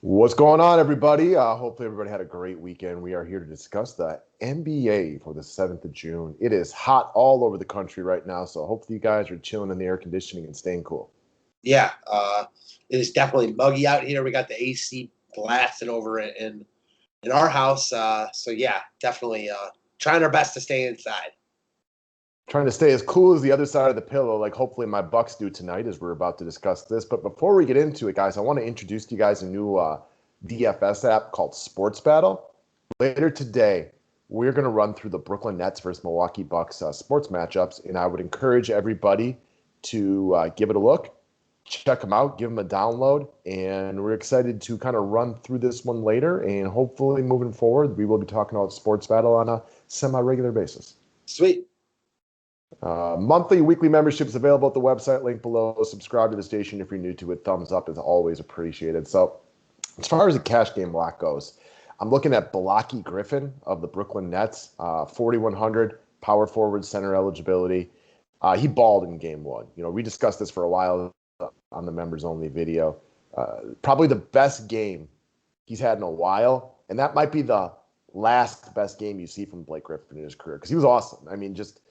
What's going on, everybody? Hopefully, everybody had a great weekend. We are here to discuss the NBA for the 7th of June. It is hot all over the country right now, so hopefully, you guys are chilling in the air conditioning and staying cool. Yeah, it is definitely muggy out here. We got the AC blasting over it in our house. So yeah, definitely trying our best to stay inside. Trying to stay as cool as the other side of the pillow, like hopefully my Bucks do tonight, as we're about to discuss this. But before we get into it, guys, I want to introduce to you guys a new DFS app called Sports Battle. Later today, we're going to run through the Brooklyn Nets versus Milwaukee Bucks sports matchups, and I would encourage everybody to give it a look, check them out, give them a download, and we're excited to kind of run through this one later. And hopefully, moving forward, we will be talking about Sports Battle on a semi-regular basis. Sweet. Monthly, weekly memberships available at the website, link below. Subscribe to the station if you're new to it. Thumbs up is always appreciated. So, as far as the cash game block goes, I'm looking at Blocky Griffin of the Brooklyn Nets, 4,100 power forward center eligibility. He balled in game one. We discussed this for a while on the members only video. Probably the best game he's had in a while, and that might be the last best game you see from Blake Griffin in his career because he was awesome. I mean, just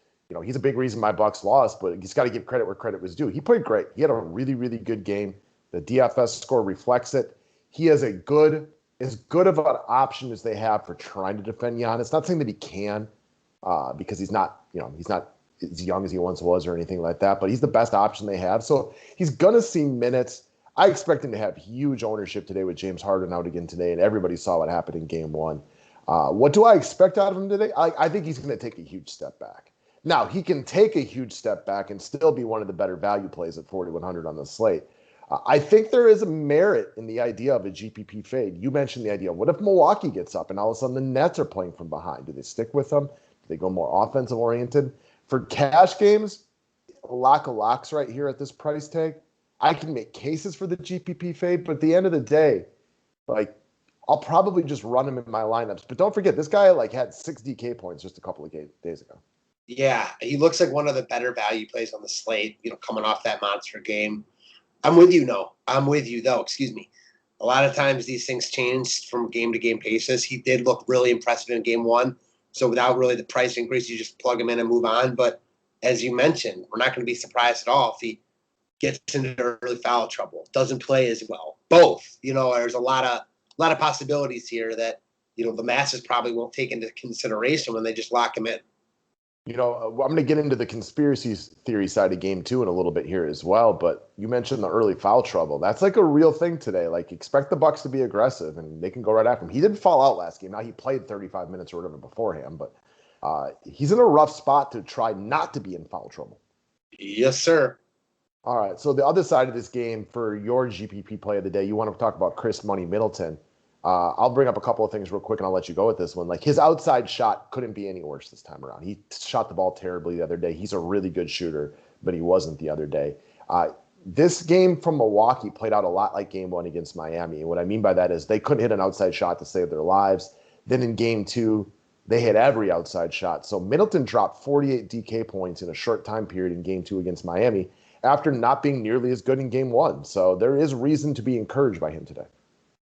he's a big reason my Bucks lost, but he's got to give credit where credit was due. He played great. He had a really, really good game. The DFS score reflects it. He is as good of an option as they have for trying to defend Giannis. Not saying that he can, because he's not as young as he once was or anything like that, but he's the best option they have. So he's gonna see minutes. I expect him to have huge ownership today with James Harden out again today, and everybody saw what happened in game one. What do I expect out of him today? I think he's going to take a huge step back. Now, he can take a huge step back and still be one of the better value plays at 4,100 on the slate. I think there is a merit in the idea of a GPP fade. You mentioned the idea. What if Milwaukee gets up and all of a sudden the Nets are playing from behind? Do they stick with them? Do they go more offensive oriented? For cash games, a lock of locks right here at this price tag. I can make cases for the GPP fade, but at the end of the day, like, I'll probably just run him in my lineups. But don't forget, this guy had 6 DK points just a couple of days ago. Yeah, he looks like one of the better value plays on the slate. Coming off that monster game. I'm with you. No, I'm with you though. Excuse me. A lot of times these things change from game to game basis. He did look really impressive in game one. So without really the price increase, you just plug him in and move on. But as you mentioned, we're not going to be surprised at all if he gets into early foul trouble, doesn't play as well. Both. There's a lot of possibilities here that the masses probably won't take into consideration when they just lock him in. I'm going to get into the conspiracy theory side of game two in a little bit here as well. But you mentioned the early foul trouble. That's like a real thing today. Like, expect the Bucks to be aggressive, and they can go right after him. He didn't fall out last game. Now, he played 35 minutes or whatever beforehand, but he's in a rough spot to try not to be in foul trouble. Yes, sir. All right. So the other side of this game for your GPP play of the day, you want to talk about Chris Money Middleton. I'll bring up a couple of things real quick, and I'll let you go with this one. Like, his outside shot couldn't be any worse this time around. He shot the ball terribly the other day. He's a really good shooter, but he wasn't the other day. This game from Milwaukee played out a lot like game one against Miami. And what I mean by that is they couldn't hit an outside shot to save their lives. Then in game two, they hit every outside shot. So Middleton dropped 48 DK points in a short time period in game two against Miami after not being nearly as good in game one. So there is reason to be encouraged by him today.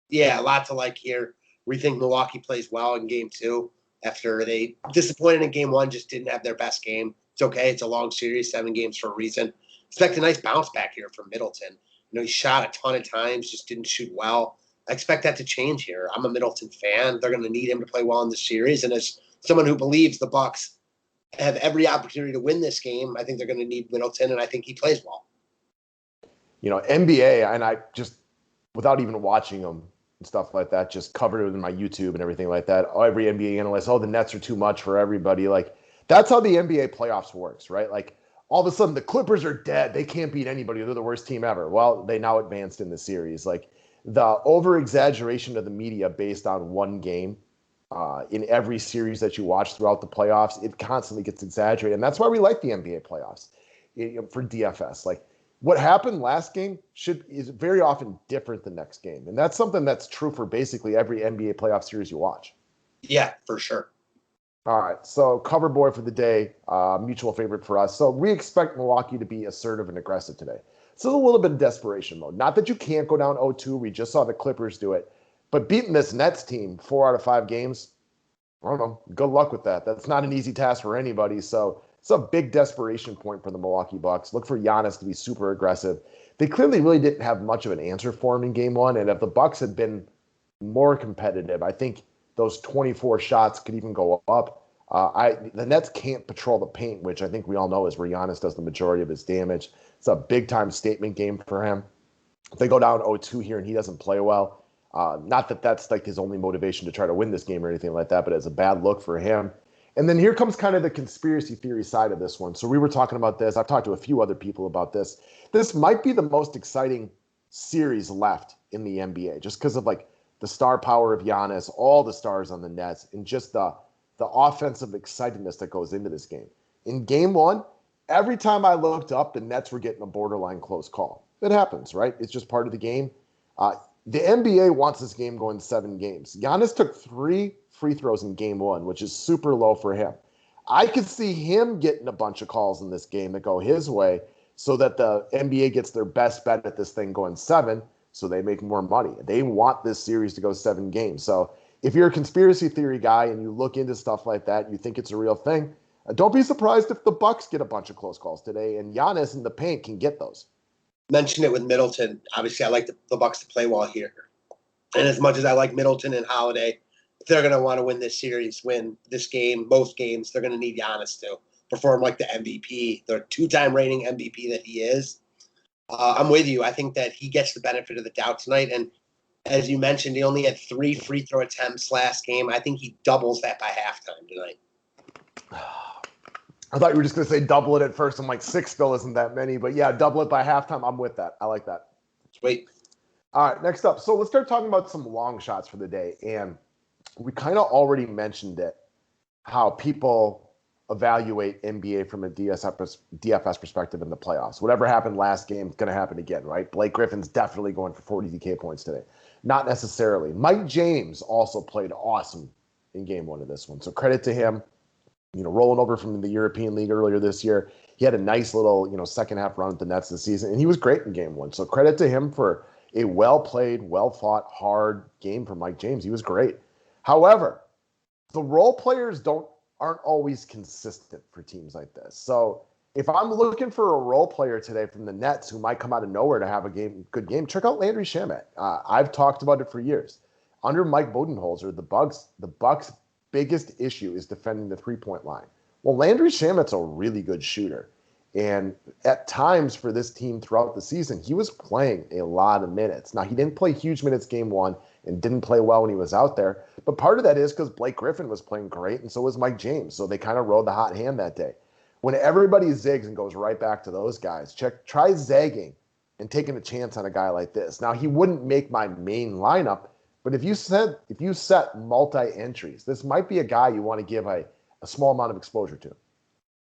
Yeah, a lot to like here. We think Milwaukee plays well in game two after they disappointed in game one, just didn't have their best game. It's okay. It's a long series, 7 games for a reason. Expect a nice bounce back here from Middleton. He shot a ton of times, just didn't shoot well. I expect that to change here. I'm a Middleton fan. They're going to need him to play well in this series. And as someone who believes the Bucks have every opportunity to win this game, I think they're going to need Middleton, and I think he plays well. NBA, and I just, without even watching them, stuff like that, just covered it in my YouTube and everything like that. Every NBA analyst, the Nets are too much for everybody. Like, that's how the NBA playoffs works, right? Like, all of a sudden the Clippers are dead. They can't beat anybody. They're the worst team ever. Well, they now advanced in the series. Like, the over-exaggeration of the media based on one game in every series that you watch throughout the playoffs, it constantly gets exaggerated. And that's why we like the NBA playoffs for DFS. Like, what happened last game is very often different the next game. And that's something that's true for basically every NBA playoff series you watch. Yeah, for sure. All right, so cover boy for the day, mutual favorite for us. So we expect Milwaukee to be assertive and aggressive today. So there's a little bit of desperation mode. Not that you can't go down 0-2. We just saw the Clippers do it. But beating this Nets team 4 out of 5 games, I don't know. Good luck with that. That's not an easy task for anybody. So it's a big desperation point for the Milwaukee Bucks. Look for Giannis to be super aggressive. They clearly really didn't have much of an answer for him in game one. And if the Bucks had been more competitive, I think those 24 shots could even go up. The Nets can't patrol the paint, which I think we all know is where Giannis does the majority of his damage. It's a big time statement game for him. If they go down 0-2 here and he doesn't play well, not that that's like his only motivation to try to win this game or anything like that, but it's a bad look for him. And then here comes kind of the conspiracy theory side of this one. So we were talking about this. I've talked to a few other people about this. This might be the most exciting series left in the NBA just because of like the star power of Giannis, all the stars on the Nets, and just the offensive excitedness that goes into this game. In game one, every time I looked up, the Nets were getting a borderline close call. It happens, right? It's just part of the game. The NBA wants this game going 7 games. Giannis took 3 free throws in game one, which is super low for him. I could see him getting a bunch of calls in this game that go his way so that the NBA gets their best bet at this thing going 7 so they make more money. They want this series to go 7 games. So if you're a conspiracy theory guy and you look into stuff like that, you think it's a real thing, don't be surprised if the Bucks get a bunch of close calls today and Giannis in the paint can get those. Mentioned it with Middleton. Obviously, I like the Bucks to play well here. And as much as I like Middleton and Holiday, if they're going to want to win this series, win this game, most games, they're going to need Giannis to perform like the MVP, the 2-time reigning MVP that he is. I'm with you. I think that he gets the benefit of the doubt tonight. And as you mentioned, he only had 3 free throw attempts last game. I think he doubles that by halftime tonight. I thought you were just going to say double it at first. I'm like, 6 still isn't that many. But yeah, double it by halftime. I'm with that. I like that. Sweet. All right, next up. So let's start talking about some long shots for the day. And we kind of already mentioned it, how people evaluate NBA from a DFS perspective in the playoffs. Whatever happened last game is going to happen again, right? Blake Griffin's definitely going for 40 DK points today. Not necessarily. Mike James also played awesome in game one of this one. So credit to him. Rolling over from the European League earlier this year, he had a nice little, second half run with the Nets this season, and he was great in game one. So credit to him for a well-played, well-fought, hard game from Mike James. He was great. However, the role players aren't always consistent for teams like this. So if I'm looking for a role player today from the Nets who might come out of nowhere to have a good game, check out Landry Shamet. I've talked about it for years. Under Mike Budenholzer, the Bucks' biggest issue is defending the three-point line. Well, Landry Shamet's a really good shooter. And at times for this team throughout the season, he was playing a lot of minutes. Now, he didn't play huge minutes game one and didn't play well when he was out there. But part of that is because Blake Griffin was playing great, and so was Mike James. So they kind of rode the hot hand that day. When everybody zigs and goes right back to those guys, try zagging and taking a chance on a guy like this. Now, he wouldn't make my main lineup, but if you set multi-entries, this might be a guy you want to give a small amount of exposure to.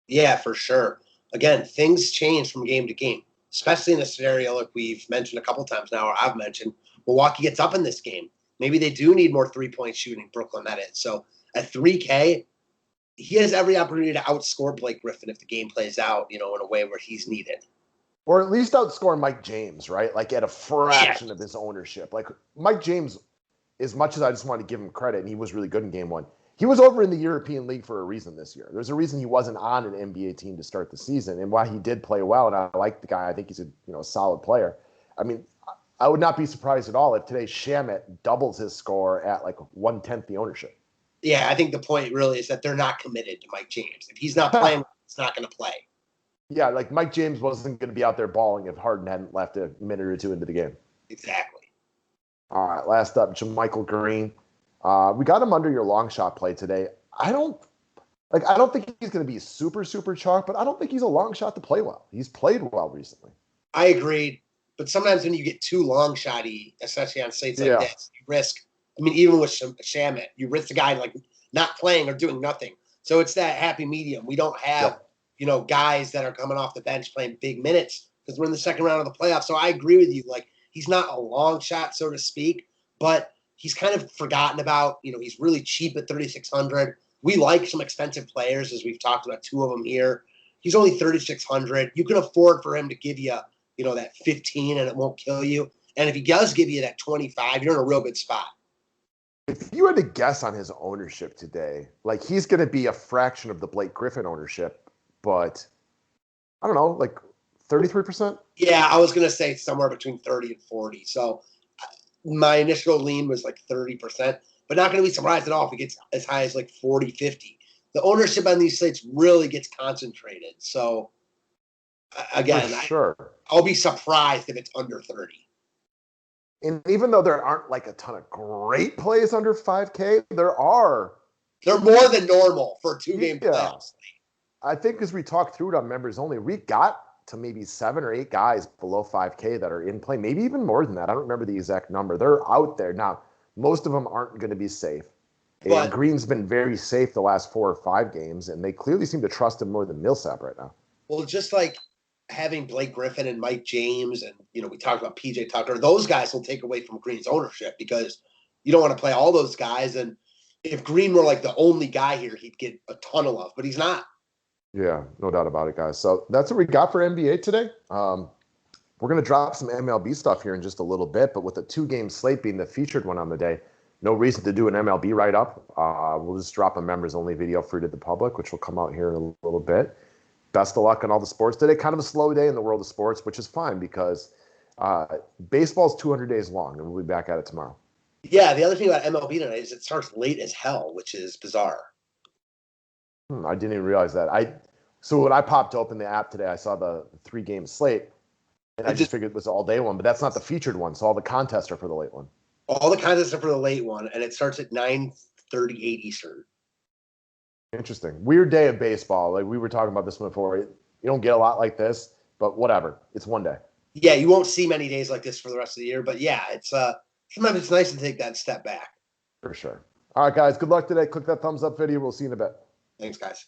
Yeah, for sure. Again, things change from game to game, especially in a scenario like we've mentioned a couple times now, or I've mentioned. Milwaukee gets up in this game. Maybe they do need more three-point shooting, Brooklyn, that is. So at 3K, he has every opportunity to outscore Blake Griffin if the game plays out, in a way where he's needed. Or at least outscore Mike James, right? Like at a fraction of his ownership. Like Mike James, as much as I just want to give him credit, and he was really good in game one, he was over in the European League for a reason this year. There's a reason he wasn't on an NBA team to start the season. And while he did play well, and I like the guy, I think he's a solid player. I mean, I would not be surprised at all if today Shamet doubles his score at like 1/10 the ownership. Yeah, I think the point really is that they're not committed to Mike James. If he's not playing, he's not going to play. Yeah, like Mike James wasn't going to be out there balling if Harden hadn't left a minute or two into the game. Exactly. All right, last up, JaMychal Green. We got him under your long shot play today. I don't think he's going to be super, super chalk, but I don't think he's a long shot to play well. He's played well recently. I agreed. But sometimes when you get too long shotty, especially on sites like this, you risk. I mean, even with Shamet, you risk the guy like not playing or doing nothing. So it's that happy medium. We don't have, guys that are coming off the bench playing big minutes because we're in the second round of the playoffs. So I agree with you. Like, he's not a long shot, so to speak, but he's kind of forgotten about. He's really cheap at 3,600. We like some expensive players, as we've talked about 2 of them here. He's only 3,600. You can afford for him to give you, that 15 and it won't kill you. And if he does give you that 25, you're in a real good spot. If you had to guess on his ownership today, like he's going to be a fraction of the Blake Griffin ownership, but I don't know, like 33%? Yeah, I was going to say somewhere between 30 and 40. So my initial lean was like 30%, but not going to be surprised at all if it gets as high as like 40, 50. The ownership on these slates really gets concentrated. So again, sure. I'll be surprised if it's under 30. And even though there aren't like a ton of great plays under 5K, they're more than normal for a 2-game playoffs. I think as we talk through it on members only, we got to maybe 7 or 8 guys below 5K that are in play, maybe even more than that. I don't remember the exact number. They're out there. Now, most of them aren't going to be safe. And Green's been very safe the last 4 or 5 games, and they clearly seem to trust him more than Millsap right now. Well, just like having Blake Griffin and Mike James and, we talked about PJ Tucker, those guys will take away from Green's ownership because you don't want to play all those guys. And if Green were like the only guy here, he'd get a ton of love, but he's not. Yeah, no doubt about it, guys. So that's what we got for NBA today. We're going to drop some MLB stuff here in just a little bit, but with the 2-game slate being the featured one on the day, no reason to do an MLB write-up. We'll just drop a members-only video free to the public, which will come out here in a little bit. Best of luck on all the sports today. Kind of a slow day in the world of sports, which is fine because baseball's 200 days long, and we'll be back at it tomorrow. Yeah, the other thing about MLB tonight is it starts late as hell, which is bizarre. I didn't even realize that. So when I popped open the app today, I saw the 3-game slate, and I just figured it was all day one, but that's not the featured one. So all the contests are for the late one. All the contests are for the late one, and it starts at 9:38 Eastern. Interesting. Weird day of baseball. Like we were talking about this one before. You don't get a lot like this, but whatever. It's one day. Yeah, you won't see many days like this for the rest of the year. But yeah, it's sometimes it's nice to take that step back. For sure. All right, guys. Good luck today. Click that thumbs up video. We'll see you in a bit. Thanks, guys.